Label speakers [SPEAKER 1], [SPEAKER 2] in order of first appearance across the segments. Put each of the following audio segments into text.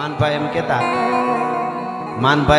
[SPEAKER 1] માનભાઈ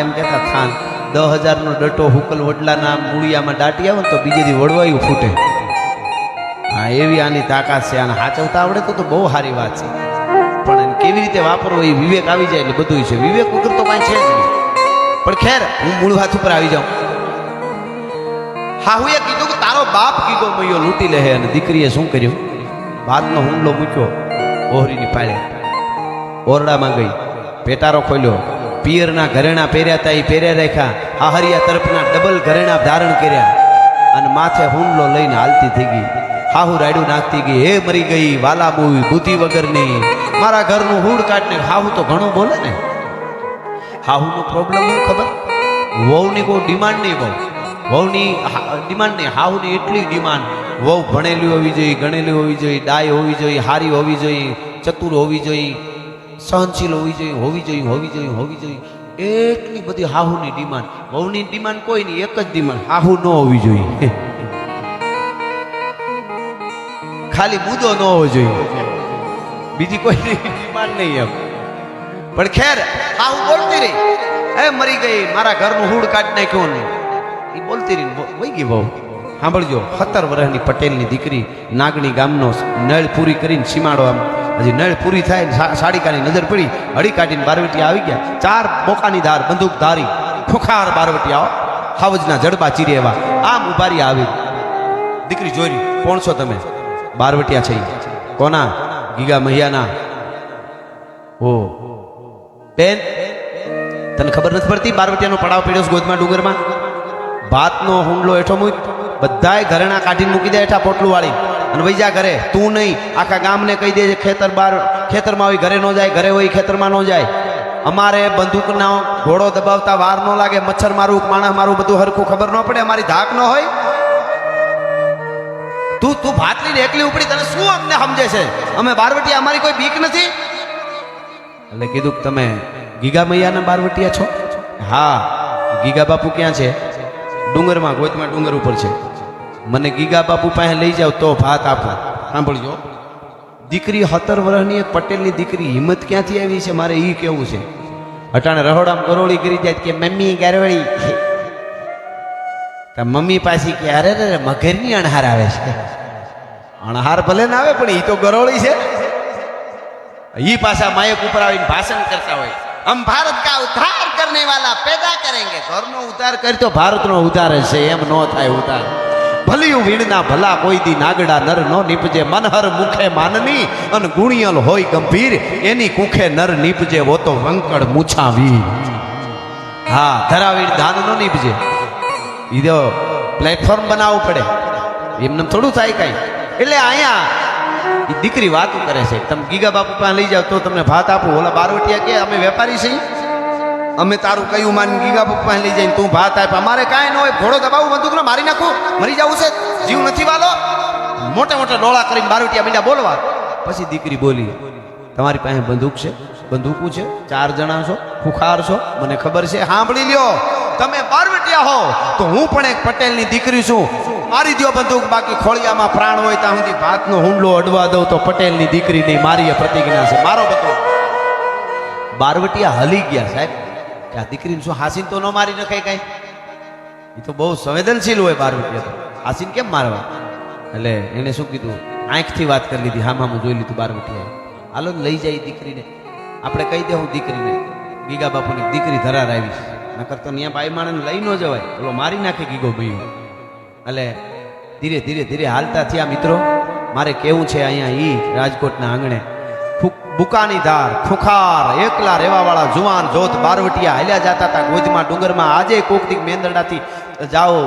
[SPEAKER 1] એમ કહેતા થાન 10,000 નો ડટો હુકલ વડલાના મૂળિયામાં દાટી આવે ને તો બીજે દી વડવાયું ફૂટે. હા, એવી આની તાકાત છે. આને હાચવતા આવડે તો બહુ સારી વાત છે, પણ એને કેવી રીતે વાપરવો એ વિવેક આવી જાય એટલે બધું છે. વિવેક વગર તો કાંઈ છે જ નહીં. પણ ખેર, હું મૂળ વાત ઉપર આવી જાઉં. હા, હું એ કીધું કે તારો બાપ કીધો મૈયો લૂંટી લે. અને દીકરીએ શું કર્યું? ભાતનો હુંડલો મૂક્યો ઓહરીની પાળે, ઓરડામાં ગઈ, પેટારો ખોલ્યો, પિયરના ઘરેણા પહેર્યા હતા એ પહેર્યા રાખ્યા, હાહરિયા તરફના ડબલ ઘરેણા ધારણ કર્યા અને માથે હુંડલો લઈને હાલતી થઈ ગઈ. હાહુ રાયડું નાખતી ગઈ, હે મરી ગઈ વાલા મૂવી બુદ્ધિ વગરની, મારા ઘરનું હુડ કાઢને. હાહુ તો ઘણું બોલે ને. હાહુનો પ્રોબ્લેમ શું ખબર? વહુની કોઈ ડિમાન્ડ નહીં. વહુની ડિમાન્ડ નહીં, હાહુની એટલી ડિમાન્ડ. વહુ ભણેલી હોવી જોઈએ, ગણેલી હોવી જોઈએ, ડાય હોવી જોઈએ, હારી હોવી જોઈએ, ચતુર હોવી જોઈએ, સહનશીલ હોવી જોઈએ. એટલી બધી હાહુની ડિમાન્ડ. વહુની ડિમાન્ડ કોઈ નહીં, એક જ ડિમાન્ડ, હાહુ ન હોવી જોઈએ. ખાલી મુદ્દો ન હોવો જોઈએ, બીજી કોઈ ડિમાન્ડ નહીં એમ. પણ ખેર, હાહુ બોલતી રહી, હે મરી ગઈ મારા ઘરનું હુડ કાઢી નાખ્યું ને એ બોલતી રહી. વહી ગઈ બહુ. સાંભળજો, 17 વર્ષની પટેલની દીકરી નાગણી ગામનો નળ પૂરી કરીને સીમાડો, આમ હજી નળ પૂરી થાય સાડીકાની નજર પડી, હળી કાઢીને બારવટિયા આવી ગયા. 4 બોકાની ધાર બંદૂક ધારી ખોખાર બારવટિયા, હાવજના જડબા ચીરે એવા આમ ઉભારી આવી. દીકરી જોઈ, કોણ છો તમે? બારવટિયા છે. કોના? ગીગા મહિયાના. ઓ બેન, તને ખબર નથી પડતી? બારવટિયાનો પડાવ પડ્યો ગોદમાં ડુંગરમાં. ભાતનો હુંડલો હેઠો મૂક, બધાય ઘરેણા કાઢીને મૂકી દે હેઠા પોટલું વાળી અને વઈ જા ઘરે. તું નહીં, આખા ગામને કહી દે ખેતરમાં હોય ઘરે ન જાય, ઘરે હોય ખેતરમાં ન જાય. અમારે બંદૂકનો ઘોડો દબાવતા વાર ન લાગે, મચ્છર મારું માણસ મારું બધું હરખું ખબર ન પડે, અમારી ધાક ન હોય. તું ભાત લઈને એકલી ઉપડી, તને શું અમને સમજે છે? અમે બારવટિયા, અમારી કોઈ બીક નથી. એટલે કીધું કે તમે ગીગા મૈયાના બારવટિયા છો? હા. ગીગા બાપુ ક્યાં છે? ડુંગરમાં, ગોતમાં ડુંગર ઉપર છે. મને ગીગા બાપુ પાસે લઈ જાવ તો ભાત આપો. સાંભળજો, દીકરી 17 વર્ષની એક પટેલની દીકરી, હિંમત ક્યાંથી આવી છે મારે એ કેવું છે. અટાણે રહોડામાં ગરોળી કરી જાય કે મમ્મી ગરોળી, મમ્મી પાછી કે અરે રે મગરની અણહાર આવે છે. અણહાર ભલે ના આવે પણ એ તો ગરોળી છે. એ પાછા માયક ઉપર આવીને ભાષણ કરતા હોય, હમ ભારત કા ઉદ્ધાર કરને વાલા પેદા કરેંગે. ઘરનો ઉદ્ધાર કરી તો ભારતનો ઉદ્ધાર છે, એમ ન થાય ઉદ્ધાર. ભલિયું વીણના ભલા કોઈ દી નાગડા નર નો નીપજે, મનહર મુખે માનની અને ગુણિયલ હોય ગંભીર, એની કુખે નર નીપજે વો તો વંકડ મૂછાવી. હા, ધરાવીર ધાન નો નીપજે. ઈ તો પ્લેટફોર્મ બનાવવું પડે, એમને થોડું થાય કાંઈ. એટલે અહીંયા દીકરી વાતો કરે છે, તમે ગીગા બાપુ પાસે લઈ જાઓ તો તમને ભાત આપું. ઓલા બારવટિયા કે અમે વેપારી છીએ, અમે તારું કયું માની ગીગા બાપુ પાસે લઈ જઈને તું ભાત આપ. અમારે કાંઈ ન હોય, ઘોડો દબાવું, બંદૂકનો મારી નાખું, મરી જવું છે, જીવ નથી વાલો. મોટા મોટા ડોળા કરીને બારવટિયા મીંડા બોલવા. પછી દીકરી બોલી, તમારી પાસે બંદૂક છે? બંદૂકું છે, 4 જણા છો, ખુખાર છો, મને ખબર છે. સાંભળી લ્યો, તમે બારવટિયા હો તો હું પણ એક પટેલની દીકરી છું. મારી દો બંદૂક, બાકી ખોળિયામાં પ્રાણ હોય ત્યાં સુધી ભાતનો હુંડલો અડવા દઉં તો પટેલની દીકરી નહીં, મારી પ્રતિજ્ઞા છે. મારો બંદૂક. બારવટિયા હલી ગયા સાહેબ કે આ દીકરીને શું હાસીન તો ન મારી નખાય કાંઈ? એ તો બહુ સંવેદનશીલ હોય બારવટિયા, તો હાસીન કેમ મારવા? એટલે એને શું કીધું, આંખથી વાત કરી લીધી, હા હું જોઈ લીધું બારવટિયા. હાલો લઈ જાય દીકરીને, આપણે કહી દે હું દીકરીને ગીગા બાપુની દીકરી ધરાર આવીશ, નકર તો ત્યાં બાઈ માણસને લઈ ન જવાય, પેલો મારી નાખે ગીગો ભાઈ. એટલે ધીરે ધીરે ધીરે હાલતા થયા. મિત્રો, મારે કેવું છે, અહીંયા ઈ રાજકોટના આંગણે બુકાની ધાર ખુખાર એકલા રહેવાવાળા જુવાન જોત બારવટિયા હાલ્યા જતા હતા ગોજમાં ડુંગરમાં. આજે કોક દીક મેંદરડાથી જાઓ,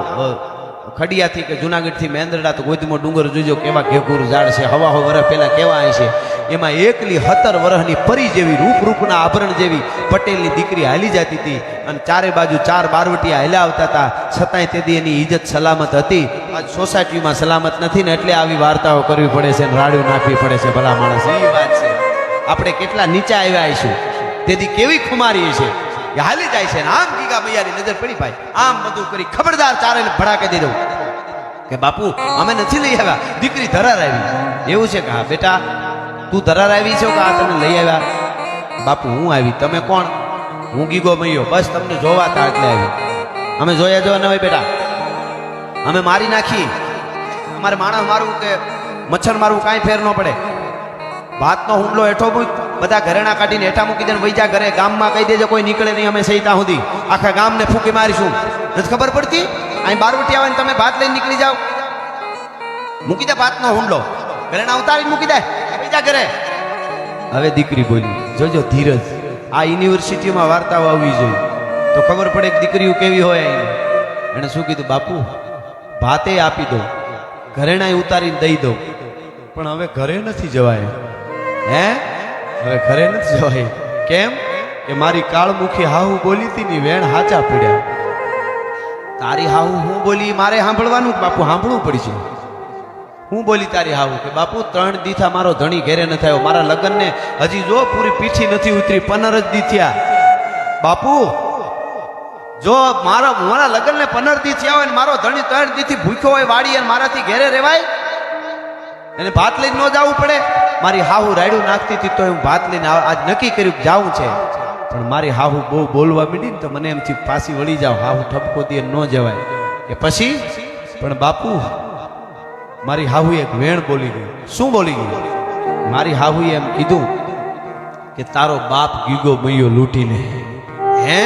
[SPEAKER 1] ખડિયાથી કે જુનાગઢથી મેંદરડા, તો ગોજમો ડુંગર જોજો કેવા ઘેઘુર ઝાડ છે, હવા વર્ષ પહેલા કેવા આવે છે. એમાં એકલી 17 વર્ષની પરી જેવી રૂપના આભરણ જેવી પટેલની દીકરી હાલી જતી હતી અને ચારે બાજુ 4 બારવટિયા હાલ્યા આવતા હતા. છતાંય તેથી એની ઇજ્જત સલામત હતી. આજ સોસાયટીમાં સલામત નથી ને એટલે આવી વાર્તાઓ કરવી પડે છે, રાડ્યું નાખવી પડે છે. ભલા માણસ, એ વાત છે. આપણે કેટલા નીચા આવ્યા આવીશું, તેથી કેવી ખુમારી છે, હાલી જાય છે. આમ ગીગા મૈયાની નજર પડી, ભાઈ આમ બધું કરી ખબરદાર ચારે ભડાકે દઈ દઉં કે બાપુ અમે નથી લઈ આવ્યા, દીકરી ધરાર આવી. એવું છે કે હા બેટા તું ધરાર આવી છો કે આ તને લઈ આવ્યા? બાપુ હું આવી, તમે કોણ? હું ગીગો મૈયો, બસ તમને જોવા તા એટલે આવી. અમે જોયા જોવા ન હોય બેટા, અમે મારી નાખી. અમારે માણસ મારવું કે મચ્છર મારવું કાંઈ ફેર ન પડે. ભાતનો હુંડલો હેઠો મૂક, બધા ઘરેણા કાઢીને હેઠા મૂકી દે, વૈજા ઘરે ગામમાં કહી દેજો કોઈ નીકળે નહીં, અમે સહિતા સુધી આખા ગામને ફૂંકી મારીશું. નથી ખબર પડતી? અહીં બારવટી આવે ને તમે ભાત લઈને નીકળી જાઓ. મૂકી દે ભાતનો હુંડલો, ઘરેણા ઉતારીને મૂકી દે, વૈજા ઘરે. હવે દીકરી બોલી, જોજો ધીરજ, આ યુનિવર્સિટીમાં વાર્તાઓ આવવી જોઈએ તો ખબર પડે કે દીકરીઓ કેવી હોય. એને શું કીધું? બાપુ ભાતે આપી દો, ઘરેણાય ઉતારીને દઈ દો, પણ હવે ઘરે નથી જવાય. હે, હવે ઘરે નથી જવાય. કેમ? કે મારી કાળમુખી હાહુ બોલી હતી ની વેણ હાચા પડ્યા. તારી હાહુ હું બોલી મારે સાંભળવાનું? બાપુ સાંભળવું પડશે. હું બોલી તારી હાહુ? કે બાપુ 3 દીથા મારો ધણી ઘેરે ન થયો, મારા લગ્નને હજી જો પૂરી પીઠી નથી ઉતરી, 15 જ દી થયા. બાપુ જો મારા લગ્નને 15 દી થયા હોય ને મારો ધણી 3 દીથી ભૂખ્યો હોય વાડી અને મારાથી ઘેરે રહેવાય? એને ભાત લઈને ન જવું પડે? મારી હાહુ રાયડું નાખતી હતી તો હું ભાત લઈને આજ નક્કી કર્યું કે જાવું છે, પણ મારી હાહુ બહુ બોલવા માંડી ને તો મને એમથી પાછી વળી જાવ, હાહુ ઠપકો દે ન જવાય. કે પછી પણ બાપુ મારી હાહુ એક વેણ બોલી ગઈ. શું બોલી ગઈ? મારી હાહુએ એમ કીધું કે તારો બાપ ગીગો મૈયો લૂંટી લે. હે?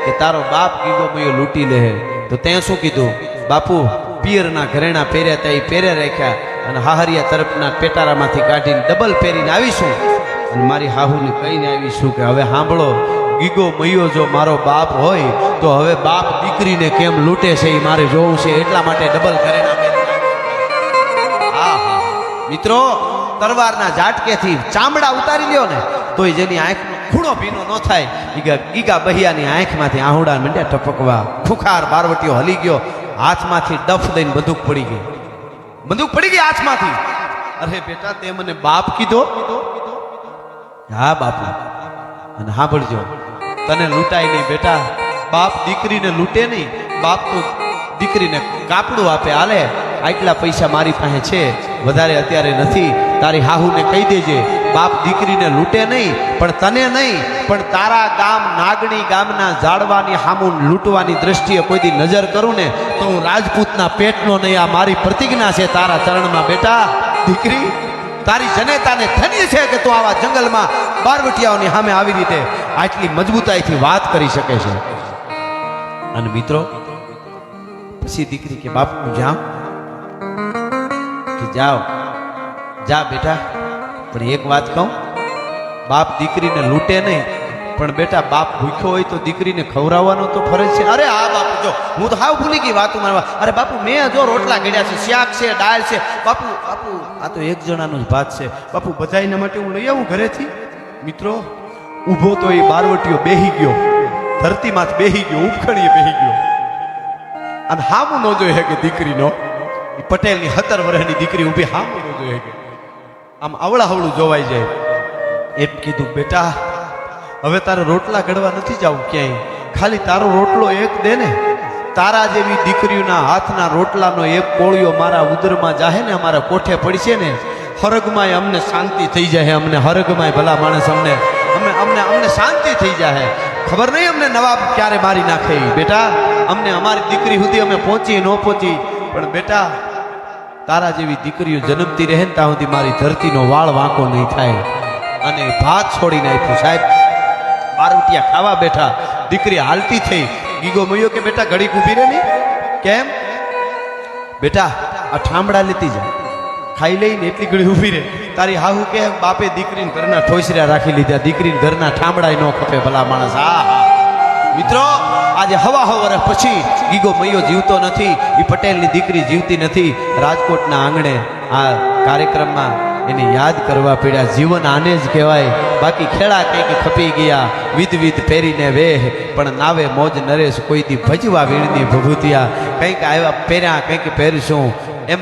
[SPEAKER 1] કે તારો બાપ ગીગો મૈયો લૂંટી લે. તો તે શું કીધું? બાપુ પિયરના ઘરેણા પહેર્યા ત્યાં પહેર્યા રાખ્યા અને હાહરિયા તરફના પેટારામાંથી કાઢીને ડબલ પહેરીને આવીશું અને મારી હાહુને કહીને આવીશું કે હવે સાંભળો, ગીગો મૈયો જો મારો બાપ હોય તો હવે બાપ દીકરીને કેમ લૂંટે છે એ મારે જોવું છે, એટલા માટે ડબલ ઘરેણા પહેરી. હા હા મિત્રો, તરવારના ઝાટકેથી ચામડા ઉતારી લ્યો ને તોય જેની આંખનો ખૂણો ભીનો ન થાય, ગીગા બહિયાની આંખમાંથી આહુડા મંડ્યા ટપકવા. ખુખાર બારવટીઓ હલી ગયો, હાથમાંથી ડફ દઈને બંદૂક પડી ગઈ. બંદૂક પડી ગઈ હાથમાંથી. અરે બેટા તે મને બાપ કીધો? હા બાપુ. અને સાંભળજો, તને લૂંટાય નહીં બેટા, બાપ દીકરીને લૂંટે નહીં. બાપ તો દીકરીને કાપડું આપે, હાલે આટલા પૈસા મારી પાસે છે, વધારે અત્યારે નથી. તારી હાહુને કહી દેજે બાપ દીકરીને લૂંટે નહીં, પણ તને નહીં પણ તારા ગામ નાગણી ગામના જાળવાની હામું લૂંટવાની દ્રષ્ટિએ કોઈ દી નજર કરું ને તો હું રાજપૂતના પેટનો નહીં. આ મારી પ્રતિજ્ઞા છે તારા ચરણમાં. બેટા દીકરી, તારી જનેતાને ધન્ય છે કે તું આવા જંગલમાં બારવટિયાઓની સામે આવી રીતે આટલી મજબૂતાઈથી વાત કરી શકે છે. અને મિત્રો પછી દીકરી કે બાપ હું જાઉં? કે જાઓ, જા બેટા, પણ એક વાત કહું, બાપ દીકરીને લૂંટે નહીં, પણ બેટા બાપ ભૂખ્યો હોય તો દીકરીને ખવડાવવાનો તો ફરજ છે. અરે હા બાપુ, જો હું તો હાવ ભૂલી ગઈ વાતું મારવા. અરે બાપુ મેં જો રોટલા ઘડ્યા છે, શાક છે, દાળ છે. બાપુ બાપુ આ તો એક જણાનો જ ભાત છે. બાપુ બધાયના માટે હું લઈ આવું ઘરેથી? મિત્રો ઊભો તો એ બારવટીયો બેહી ગયો, ધરતીમાં બેહી ગયો, ઉપખણીએ બેહી ગયો. અને હામું ન જોઈ કે દીકરીનો, પટેલની 17 વર્ષની દીકરી ઊભી હામું ન જોઈ કે આમ અવળાહવળું જોવાઈ જાય. એમ કીધું બેટા હવે તારે રોટલા ઘડવા નથી જવું ક્યાંય, ખાલી તારો રોટલો એક દે ને. તારા જેવી દીકરીઓના હાથના રોટલાનો એક કોળિયો મારા ઉદરમાં જાહે ને, અમારા કોઠે પડશે ને, હરગમાંય અમને શાંતિ થઈ જાય. અમને હરગમાંય ભલા માણસ અમને અમને અમને અમને શાંતિ થઈ જાય. ખબર નહીં અમને નવાબ ક્યારે મારી નાખે. બેટા અમને અમારી દીકરી સુધી અમે પહોંચી ન પહોંચી, પણ બેટા તારા જેવી દીકરીઓ જન્મતી રહે ને ત્યાં સુધી મારી ધરતીનો વાળ વાંકો નહીં થાય. અને ભાત છોડી નાખ્યું. સાહેબ બારવટિયા ખાવા બેઠા, દીકરી હાલતી થઈ. ગીગો મૈયો કે બેટા ઘડીક ઊભી રહે નહીં. કેમ? બેટા આ ઠામડા લેતી જા, ખાઈ લઈને એટલી ઘડી ઊભી રહે. તારી હાહુ કે બાપે દીકરીને ઘરના ઠોસર્યા રાખી લીધા, દીકરીને ઘરના ઠામડા ન ખપે ભલા માણસ. હા હા મિત્રો, આજે હવા વર્ષ પછી ગીગો મૈયો જીવતો નથી, એ પટેલની દીકરી જીવતી નથી. રાજકોટના આંગણે આ કાર્યક્રમમાં એને યાદ કરવા પડ્યા. જીવન આને જ કહેવાય. બાકી ખેડા કંઈક ખપી ગયા, વિધ પહેરીને વેહ, પણ નાવે મોજ નરેશ કોઈ દી ભજવા વીણની ભભૂતિયા. કંઈક આવ્યા પહેર્યા કંઈક પહેરશું, એમ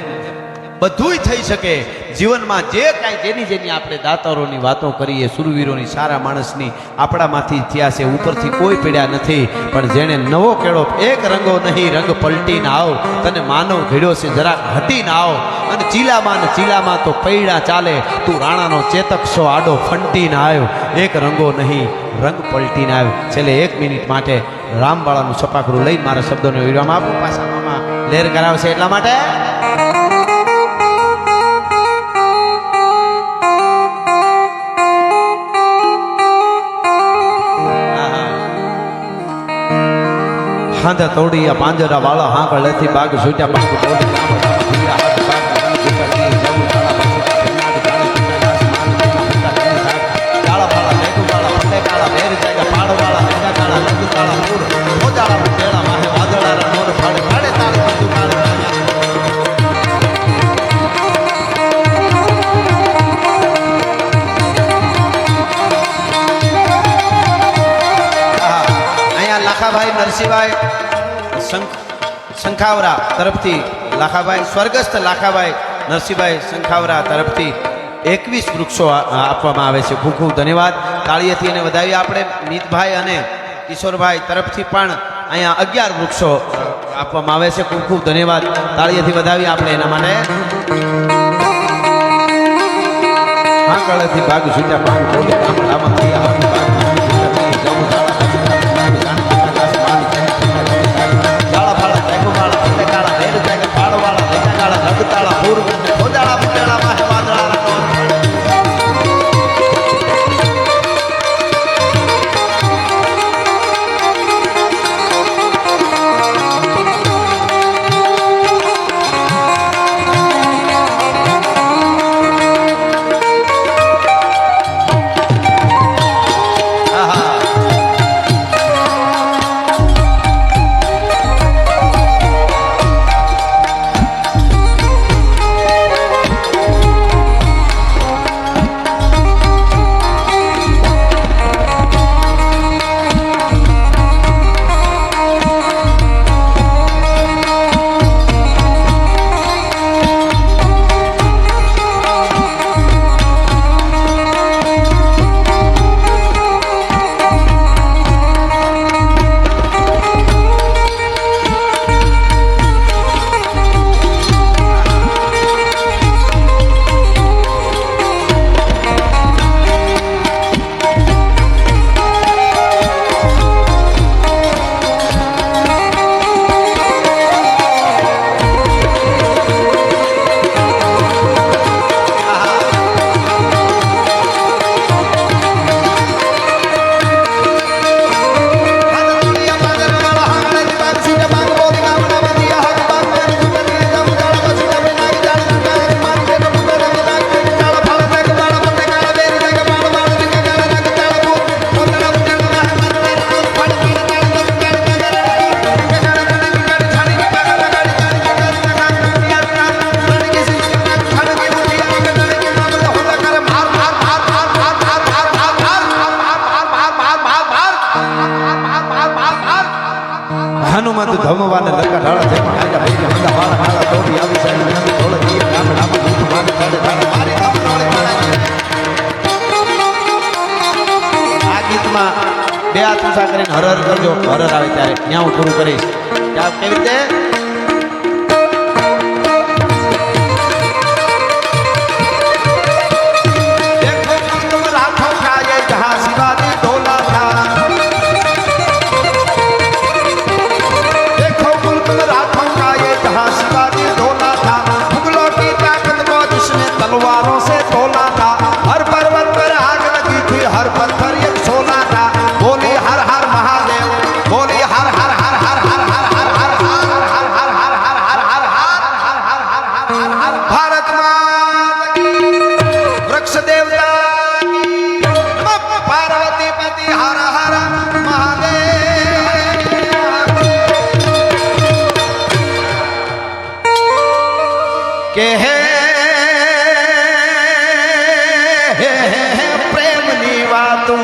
[SPEAKER 1] બધુંય થઈ શકે. જીવનમાં જે કાંઈ જેની આપણે દાતારોની વાતો કરીએ, સુરવીરોની, સારા માણસની આપણામાંથી થયા છે, ઉપરથી કોઈ પીડ્યા નથી. પણ જેણે નવો કેળો, એક રંગો નહીં રંગ પલટીને આવ, તને માનવ ઘડ્યો છે જરાક હટીને આવ. અને ચીલામાં તો પૈડા ચાલે, તું રાણાનો ચેતક છો આડો ફંટીને આવ્યો. એક રંગો નહીં રંગ પલટીને આવ્યો. છેલ્લે 1 મિનિટ માટે રામવાળાનું છપાકરું લઈને મારા શબ્દોને વિરામ આપું. પાછામાં લહેર કરાવશે એટલા માટે હાંધા તોડિયા પાંજરા વાળા હાંકળેથી બાગ છૂટ્યા બાગ તોડી લાખાભાઈ નરસિંહભાઈ શંખાવરા તરફથી લાખાભાઈ સ્વર્ગસ્થ લાખાભાઈ નરસિંહભાઈ શંખાવરા તરફથી 21 વૃક્ષો આપવામાં આવે છે. ખૂબ ખૂબ ધન્યવાદ. તાળીએથી એને વધાવી. આપણે મિતભાઈ અને કિશોરભાઈ તરફથી પણ અહીંયા 11 વૃક્ષો આપવામાં આવે છે. ખૂબ ખૂબ ધન્યવાદ. તાળીએથી વધાવી આપણે એના માટે. હા કળેથી ભાગ છૂટ્યા ભાગ બોલી ગામડામાં થયા હનુમંત ધમવાને લંકા ઢાળા છે આજા ભાઈ હંદા વાળા ઢાળા તોડી આવી છે નંદી તોડે દી ગામડામાં ભૂત માને કાઢે ઢાળા મારી ગામડાળે આ ગીતમાં બે હાથ ઊંચા કરીને હર હર કરજો. હર હર આવે ત્યારે ત્યાં હું પૂરું કરીશ. ત્યાં કેવી રીતે
[SPEAKER 2] तलवारों से तोला था, हर पर्वत पर आग लगी थी, हर पत्थर एक सोना था. बोली हर हर महादेव, बोली हर हर हर हर हर हर हर हर हर हर हर हर हर हर हर हर भारत माता की, वृक्ष देवता की, पार्वती पति हर हर महादेव. के है प्रेम नी वातों